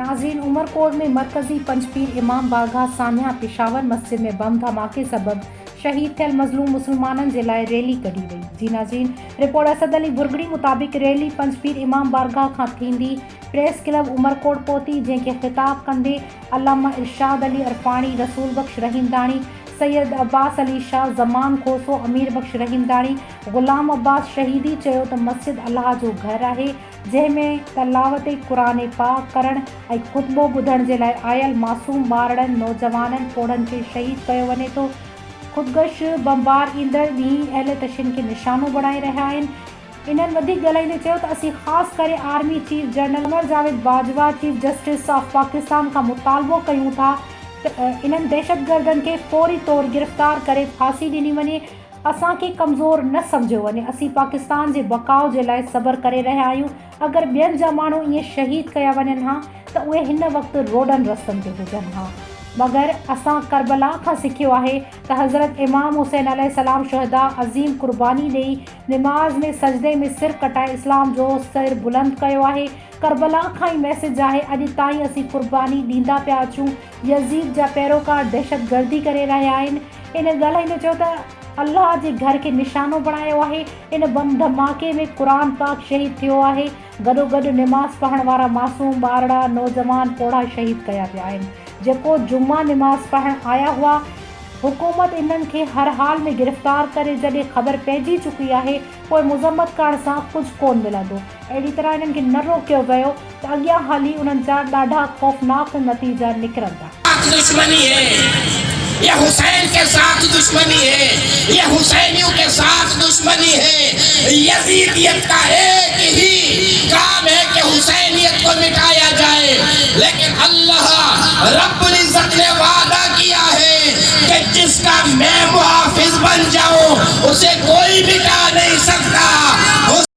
नाज़रीन, उमरकोट में मरकज़ी पंजपीर इमाम बारगाह सानिया पेशावर मस्जिद में बम धमाके सबब शहीद थियल मज़लूम मुसलमाननि जे लाइ रैली कढी वई। जी नाज़रीन, रिपोर्ट असद अली बुरगड़ी मुताबिक़ रैली पंजपीर इमाम बारगाह खां थींदी प्रेस क्लब उमरकोट पहुती, जंहिंखे ख़िताब कंदे अल्लामा इरशाद अली अरफाणी, रसूल बख्श रहीमदाणी, सैयद अब्बास अली शाह, ज़मान खोसो, अमीर बख्श रहीमदाणी, ग़ुलाम अब्बास शहीदी चयो त मस्जिद अल्लाह जो घर आहे, जंहिंमें तलावत क़ुरान पाक करण ऐं ख़ुतबो ॿुधण जे लाइ आयल मासूम ॿारनि, नौजवाननि, कोड़नि खे शहीद कयो वञे थो। ख़ुदगश बमबार ईंदड़ ॾींहुं अहले तशरीन खे निशानो बणाए रहिया आहिनि। इन्हनि वधीक ॻाल्हाईंदे चयो त असीं ख़ासि करे army chief general Umar Javed Bajwa, chief justice of Pakistan खां मुतालबो कयूं था त इन्हनि दहशतगर्दनि खे फ़ौरी तौरु गिरफ़्तार करे फांसी ॾिनी वञे। असांखे कमज़ोर न सम्झियो वञे। असीं पाकिस्तान जे बकाउ जे लाइ सब्र करे रहिया आहियूं। अगरि ॿियनि जा माण्हू ईअं शहीद कया वञनि हा त उहे हिन वक़्तु रोडनि रस्तनि ते हुजनि हा, मगर असां करबला खां सिखियो आहे त हज़रत इमाम हुसैन अलैहिस्सलाम शुहदा अज़ीम क़ुर्बानी ॾेई निमाज़ में सजदे में सिर कटाए इस्लाम जो सिर बुलंद कयो आहे। करबला खां ई मैसेज आहे। अॼु ताईं असीं क़ुर्बानी ॾींदा पिया अचूं। यज़ीद जा पैरोकार दहशतगर्दी करे रहिया आहिनि। इन ॻाल्हाईंदे चयो त अल्लाह जे घर खे निशानो बणायो आहे। इन बम धमाके में क़ुरान पाक शहीद थियो आहे। गॾोगॾु निमाज़ पढ़ण वारा मासूम ॿारड़ा, नौजवान, पोड़ा शहीद कया पिया आहिनि। जेको जुम्मा निमाज़ पढ़ण आया हुआ, हुकूमत इन्हनि खे हर हाल में गिरफ़्तार करे जॾहिं ख़बर पइजी चुकी आहे, पोइ मुज़म्मत करण सां कुझु कोन मिलंदो। अहिड़ी तरह इन्हनि खे न रोकियो वियो त अॻियां हली उन्हनि जा ॾाढा खौफ़नाक नतीजा निकिरंदा। दुश्मनी है, ये हुसैन के साथ दुश्मनी है, ये हुसैनियों के साथ दुश्मनी है। यजीदियत का एक ही काम है कि हुसैनियत को मिटाया जाए, लेकिन अल्लाह रब्बुल इज्जत ने वादा किया है कि जिसका मैं मुहाफिज बन जाऊं उसे कोई मिटा नहीं सकता।